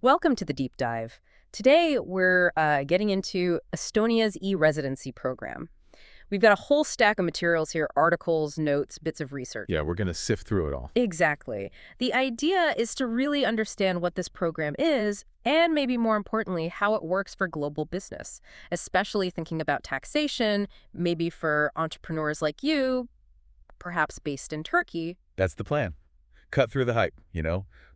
Welcome to the deep dive. Today, we're getting into Estonia's e-residency program. We've got a whole stack of materials here, articles, notes, bits of research. Yeah, we're going to sift through it all. Exactly. The idea is to really understand what this program is and maybe more importantly, how it works for global business, especially thinking about taxation, maybe for entrepreneurs like you, perhaps based in Turkey. That's the plan. Cut through the hype.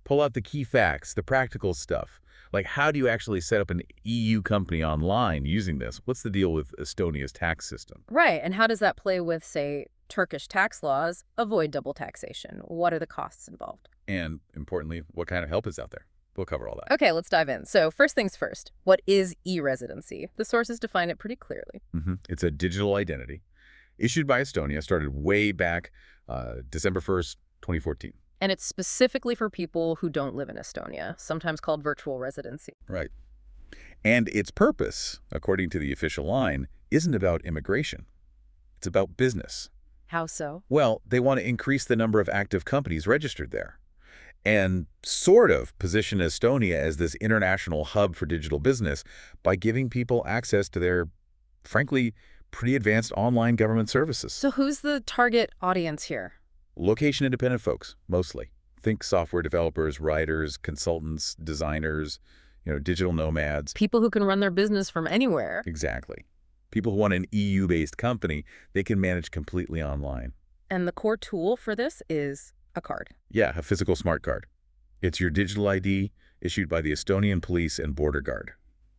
Pull out the key facts, the practical stuff. Like, how do you actually set up an EU company online using this? What's the deal with Estonia's tax system? Right. And how does that play with, say, Turkish tax laws, avoid double taxation? What are the costs involved? And, importantly, what kind of help is out there? We'll cover all that. Okay, let's dive in. So first things first, what is e-residency? The sources define it pretty clearly. It's a digital identity issued by Estonia, started way back December 1st, 2014. And it's specifically for people who don't live in Estonia, sometimes called virtual residency. Right. And its purpose, according to the official line, isn't about immigration. It's about business. How so? Well, they want to increase the number of active companies registered there and sort of position Estonia as this international hub for digital business by giving people access to their, frankly, pretty advanced online government services. So who's the target audience here? Location-independent folks, mostly. Think software developers, writers, consultants, designers, digital nomads. People who can run their business from anywhere. Exactly. People who want an EU-based company they can manage completely online. And the core tool for this is a card. Yeah, a physical smart card. It's your digital ID issued by the Estonian Police and Border Guard.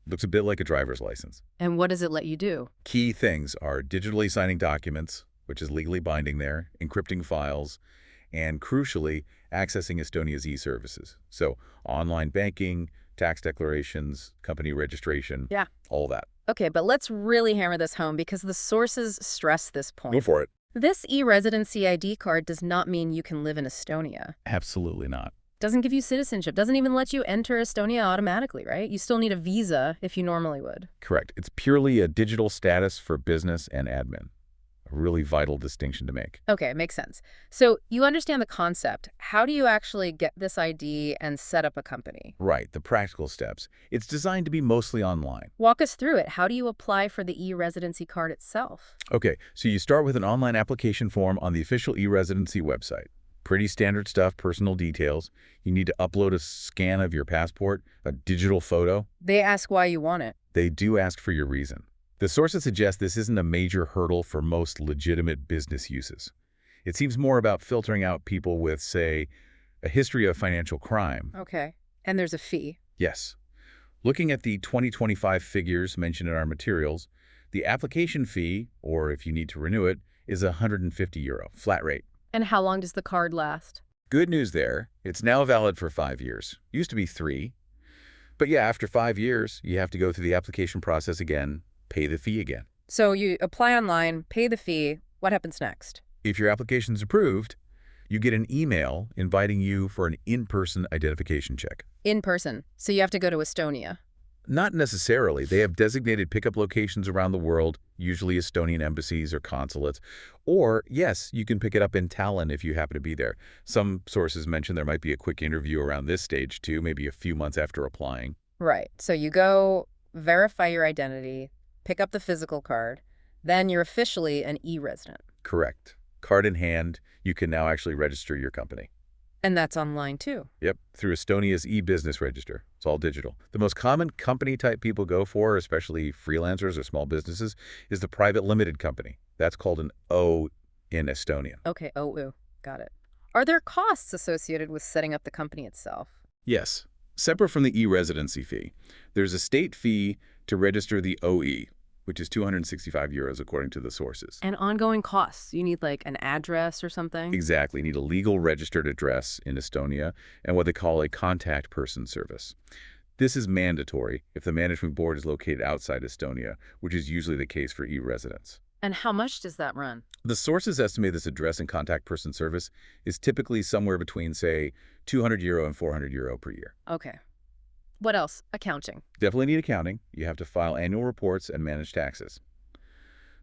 Looks a bit like a driver's license. And what does it let you do? Key things are digitally signing documents, which is legally binding there, encrypting files, and crucially, accessing Estonia's e-services. So online banking, tax declarations, company registration, Yeah. all that. Okay, but let's really hammer this home because the sources stress this point. Go for it. This e-residency ID card does not mean you can live in Estonia. Absolutely not. Doesn't give you citizenship, doesn't even let you enter Estonia automatically, right? You still need a visa if you normally would. Correct. It's purely a digital status for business and admin. A really vital distinction to make. Okay, makes sense. So you understand the concept. How do you actually get this ID and set up a company? Right, the practical steps. It's designed to be mostly online. Walk us through it. How do you apply for the e-residency card itself? Okay, so you start with an online application form on the official e-residency website. Pretty standard stuff, personal details. You need to upload a scan of your passport, a digital photo. They ask why you want it. They do ask for your reason. The sources suggest this isn't a major hurdle for most legitimate business uses. It seems more about filtering out people with, say, a history of financial crime. Okay. And there's a fee. Yes. Looking at the 2025 figures mentioned in our materials, the application fee, or if you need to renew it, is €150, flat rate. And how long does the card last? Good news there. It's now valid for 5 years. Used to be 3. But yeah, after 5 years, you have to go through the application process again, pay the fee again. So you apply online, pay the fee. What happens next? If your application's approved, you get an email inviting you for an in-person identification check. In person. So you have to go to Estonia. Not necessarily. They have designated pickup locations around the world, usually Estonian embassies or consulates. Or, yes, you can pick it up in Tallinn if you happen to be there. Some sources mention there might be a quick interview around this stage too, maybe a few months after applying. Right. So you go verify your identity, pick up the physical card, then you're officially an e-resident. Correct. Card in hand, you can now actually register your company. And that's online too. Yep, through Estonia's e-business register. It's all digital. The most common company type people go for, especially freelancers or small businesses, is the private limited company. That's called an O in Estonian. Okay, OU. Got it. Are there costs associated with setting up the company itself? Yes. Separate from the e-residency fee, there's a state fee to register the OE, which is €265 according to the sources. And ongoing costs. You need like an address or something? Exactly. You need a legal registered address in Estonia and what they call a contact person service. This is mandatory if the management board is located outside Estonia, which is usually the case for e-residents. And how much does that run? The sources estimate this address and contact person service is typically somewhere between, say, €200 and €400 per year. Okay. What else? Accounting. Definitely need accounting. You have to file annual reports and manage taxes.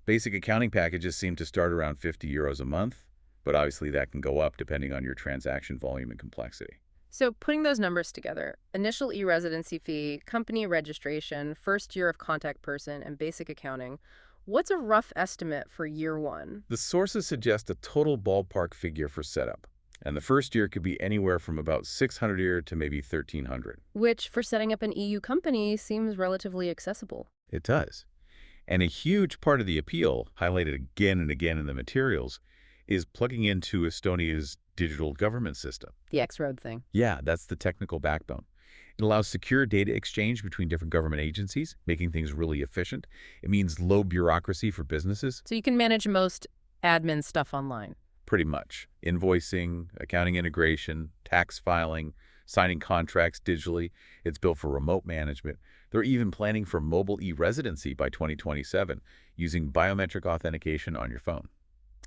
Basic accounting packages seem to start around €50 a month, but obviously that can go up depending on your transaction volume and complexity. So putting those numbers together, initial e-residency fee, company registration, first year of contact person, and basic accounting, what's a rough estimate for year one? The sources suggest a total ballpark figure for setup, and the first year could be anywhere from about 600 a year to maybe 1,300. Which, for setting up an EU company, seems relatively accessible. It does. And a huge part of the appeal, highlighted again and again in the materials, is plugging into Estonia's digital government system. The X-Road thing. Yeah, that's the technical backbone. It allows secure data exchange between different government agencies, making things really efficient. It means low bureaucracy for businesses, So you can manage most admin stuff online. pretty much. Invoicing, accounting integration, tax filing, signing contracts digitally. It's built for remote management. They're even planning for mobile e-residency by 2027, using biometric authentication on your phone.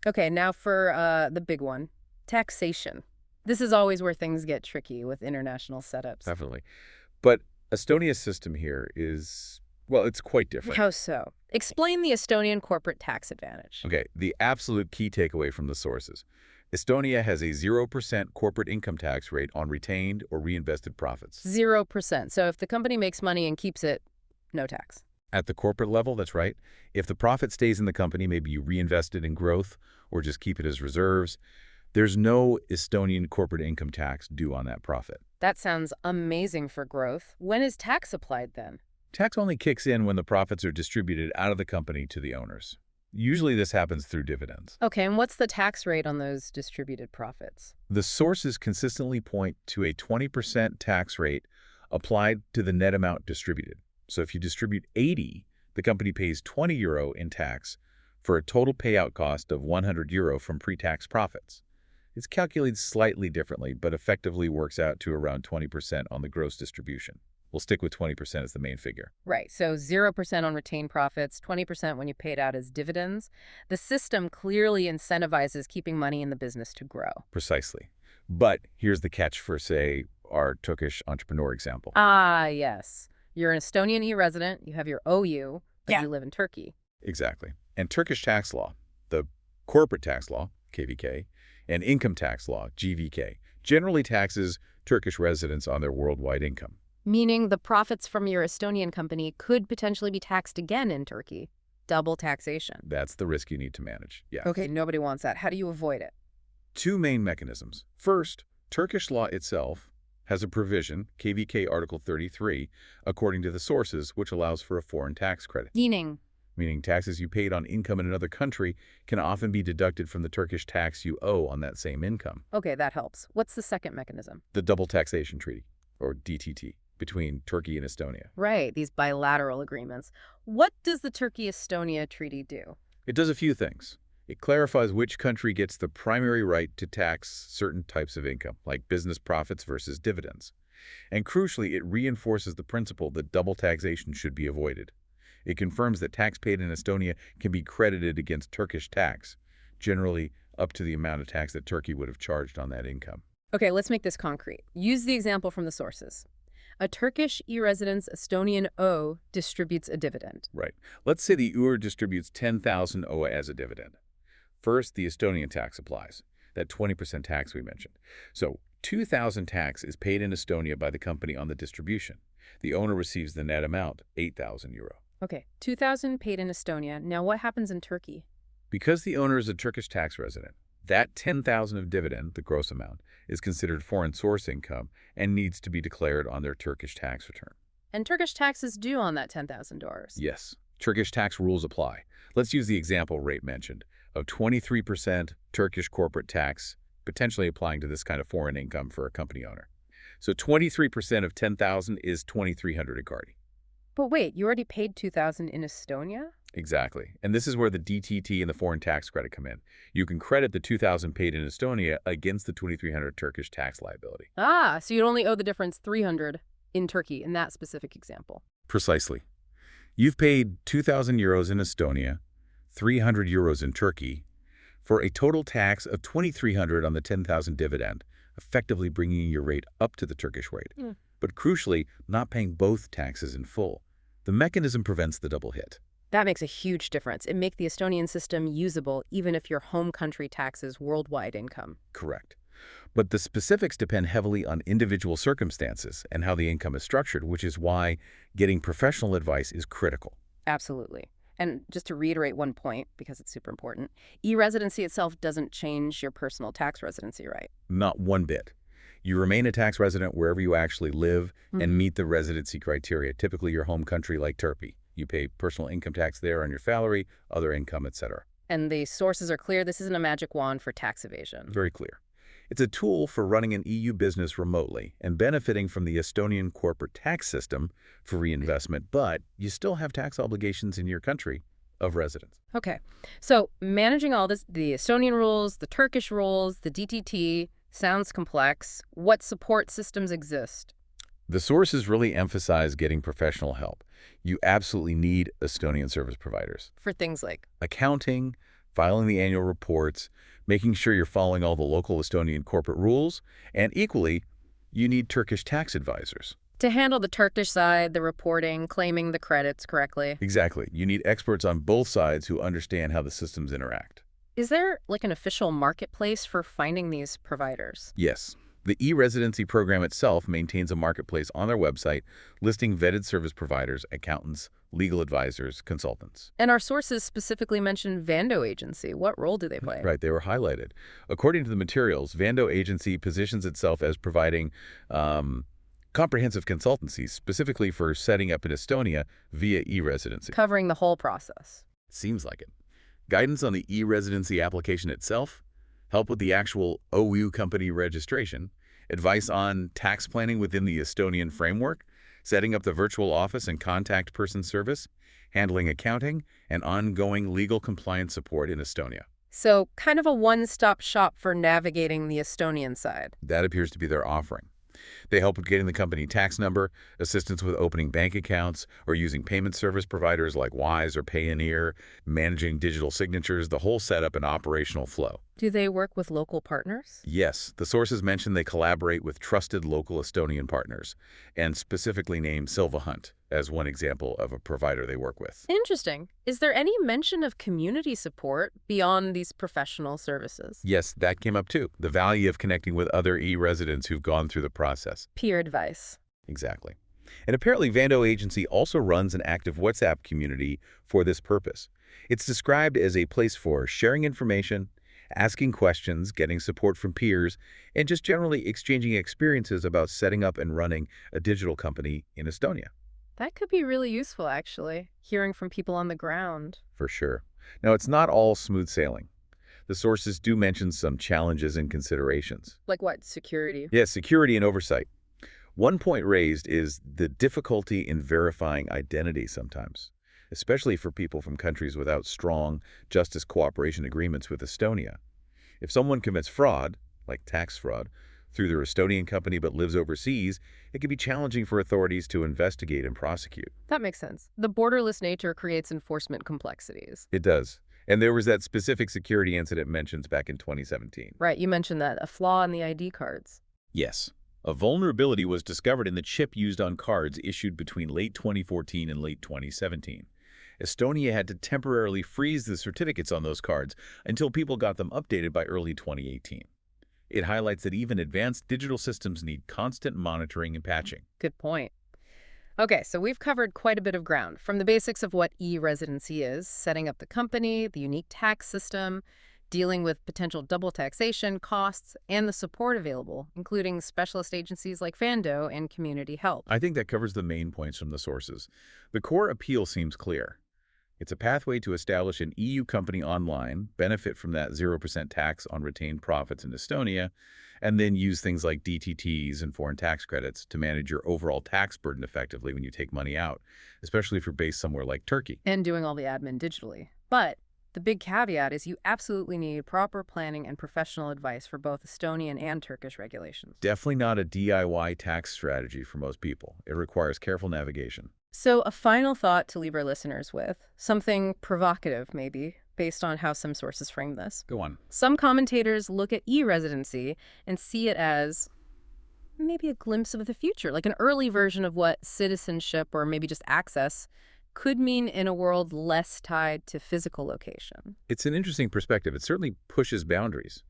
Okay, now for the big one, taxation. This is always where things get tricky with international setups. Definitely. But Estonia's system here is, well, it's quite different. How so? Explain the Estonian corporate tax advantage. Okay, the absolute key takeaway from the sources. Estonia has a 0% corporate income tax rate on retained or reinvested profits. 0%. So if the company makes money and keeps it, no tax. At the corporate level, that's right. If the profit stays in the company, maybe you reinvest it in growth or just keep it as reserves, there's no Estonian corporate income tax due on that profit. That sounds amazing for growth. When is tax applied then? Tax only kicks in when the profits are distributed out of the company to the owners. Usually this happens through dividends. Okay, and what's the tax rate on those distributed profits? The sources consistently point to a 20% tax rate applied to the net amount distributed. So if you distribute 80, the company pays 20 euro in tax for a total payout cost of 100 euro from pre-tax profits. It's calculated slightly differently, but effectively works out to around 20% on the gross distribution. We'll stick with 20% as the main figure. Right, so 0% on retained profits, 20% when you paid out as dividends. The system clearly incentivizes keeping money in the business to grow. Precisely. But here's the catch for, say, our Turkish entrepreneur example. Ah, yes. You're an Estonian e-resident, you have your OU, but Yeah. you live in Turkey. Exactly. And Turkish tax law, the corporate tax law, KVK, and income tax law, GVK, generally taxes Turkish residents on their worldwide income. Meaning the profits from your Estonian company could potentially be taxed again in Turkey. Double taxation. That's the risk you need to manage. Yeah. Okay, nobody wants that. How do you avoid it? Two main mechanisms. First, Turkish law itself has a provision, KVK Article 33, according to the sources, which allows for a foreign tax credit. Meaning taxes you paid on income in another country can often be deducted from the Turkish tax you owe on that same income. Okay, that helps. What's the second mechanism? The Double Taxation Treaty, or DTT, between Turkey and Estonia. Right, these bilateral agreements. What does the Turkey-Estonia treaty do? It does a few things. It clarifies which country gets the primary right to tax certain types of income, like business profits versus dividends. And crucially, it reinforces the principle that double taxation should be avoided. It confirms that tax paid in Estonia can be credited against Turkish tax, generally up to the amount of tax that Turkey would have charged on that income. Okay, let's make this concrete. Use the example from the sources. A Turkish e-resident's Estonian O distributes a dividend. Right. Let's say the UR distributes 10,000 OA as a dividend. First, the Estonian tax applies, that 20% tax we mentioned. So 2,000 tax is paid in Estonia by the company on the distribution. The owner receives the net amount, 8,000 euro. Okay, 2,000 paid in Estonia. Now what happens in Turkey? Because the owner is a Turkish tax resident, that 10,000 of dividend, the gross amount, is considered foreign source income and needs to be declared on their Turkish tax return. And Turkish tax is due on that $10,000. Yes, Turkish tax rules apply. Let's use the example rate mentioned of 23% Turkish corporate tax, potentially applying to this kind of foreign income for a company owner. So 23% of 10,000 is 2,300 agardi. But wait, you already paid 2,000 in Estonia? Exactly. And this is where the DTT and the foreign tax credit come in. You can credit the 2,000 paid in Estonia against the 2,300 Turkish tax liability. Ah, so you'd only owe the difference 300 in Turkey in that specific example. Precisely. You've paid 2,000 euros in Estonia, 300 euros in Turkey, for a total tax of 2,300 on the 10,000 dividend, effectively bringing your rate up to the Turkish rate. But crucially, not paying both taxes in full. The mechanism prevents the double hit. That makes a huge difference. It makes the Estonian system usable even if your home country taxes worldwide income. Correct. But the specifics depend heavily on individual circumstances and how the income is structured, which is why getting professional advice is critical. Absolutely. And just to reiterate one point, because it's super important, e-residency itself doesn't change your personal tax residency, right? Not one bit. You remain a tax resident wherever you actually live and Hmm. meet the residency criteria, typically your home country like Turkey. You pay personal income tax there on your salary, other income, etc. And the sources are clear. This isn't a magic wand for tax evasion. Very clear. It's a tool for running an EU business remotely and benefiting from the Estonian corporate tax system for reinvestment, but you still have tax obligations in your country of residence. Okay. So managing all this, the Estonian rules, the Turkish rules, the DTT, sounds complex. What support systems exist? The sources really emphasize getting professional help. You absolutely need Estonian service providers. For things like Accounting, filing the annual reports, making sure you're following all the local Estonian corporate rules, and equally, you need Turkish tax advisors. to handle the Turkish side, the reporting, claiming the credits correctly. Exactly. You need experts on both sides who understand how the systems interact. Is there like an official marketplace for finding these providers? Yes. The e-residency program itself maintains a marketplace on their website listing vetted service providers, accountants, legal advisors, consultants. And our sources specifically mention Vando Agency. What role do they play? Right, they were highlighted. According to the materials, Vando Agency positions itself as providing comprehensive consultancy specifically for setting up in Estonia via e-residency. Covering the whole process. Seems like it. Guidance on the e-residency application itself, help with the actual OU company registration, advice on tax planning within the Estonian framework, setting up the virtual office and contact person service, handling accounting, and ongoing legal compliance support in Estonia. So kind of a one-stop shop for navigating the Estonian side. That appears to be their offering. They help with getting the company tax number, assistance with opening bank accounts, or using payment service providers like Wise or Payoneer, managing digital signatures, the whole setup and operational flow. Do they work with local partners? Yes, the sources mention they collaborate with trusted local Estonian partners, and specifically name Silva Hunt as one example of a provider they work with. Interesting. Is there any mention of community support beyond these professional services? Yes, that came up too. The value of connecting with other e-residents who've gone through the process. Peer advice. Exactly. And apparently Vando Agency also runs an active WhatsApp community for this purpose. It's described as a place for sharing information, asking questions, getting support from peers, and just generally exchanging experiences about setting up and running a digital company in Estonia. That could be really useful, actually, hearing from people on the ground. For sure. Now, it's not all smooth sailing. The sources do mention some challenges and considerations. Like what? Security. Yes, security and oversight. One point raised is the difficulty in verifying identity sometimes, especially for people from countries without strong justice cooperation agreements with Estonia. If someone commits fraud, like tax fraud, through their Estonian company but lives overseas, it can be challenging for authorities to investigate and prosecute. That makes sense. The borderless nature creates enforcement complexities. It does. And there was that specific security incident mentioned back in 2017. Right, you mentioned that, a flaw in the ID cards. Yes. A vulnerability was discovered in the chip used on cards issued between late 2014 and late 2017. Estonia had to temporarily freeze the certificates on those cards until people got them updated by early 2018. It highlights that even advanced digital systems need constant monitoring and patching. Good point. Okay, so we've covered quite a bit of ground, from the basics of what e-residency is, setting up the company, the unique tax system, dealing with potential double taxation costs, and the support available, including specialist agencies like Vando and community help. I think that covers the main points from the sources. The core appeal seems clear. It's a pathway to establish an EU company online, benefit from that 0% tax on retained profits in Estonia, and then use things like DTTs and foreign tax credits to manage your overall tax burden effectively when you take money out, especially if you're based somewhere like Turkey. And doing all the admin digitally. But the big caveat is you absolutely need proper planning and professional advice for both Estonian and Turkish regulations. Definitely not a DIY tax strategy for most people. It requires careful navigation. So a final thought to leave our listeners with, something provocative maybe, based on how some sources frame this. Go on. Some commentators look at e-residency and see it as maybe a glimpse of the future, like an early version of what citizenship or maybe just access could mean in a world less tied to physical location. It's an interesting perspective. It certainly pushes boundaries.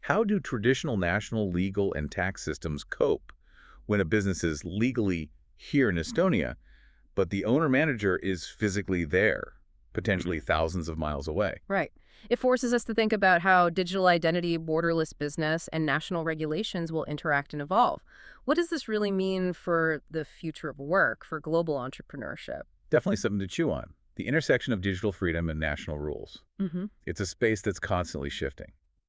How do traditional national legal and tax systems cope when a business is legally here in Estonia, but the owner-manager is physically there, potentially thousands of miles away? Right. It forces us to think about how digital identity, borderless business, and national regulations will interact and evolve. What does this really mean for the future of work, for global entrepreneurship? Definitely something to chew on. The intersection of digital freedom and national rules. Hmm. It's a space that's constantly shifting.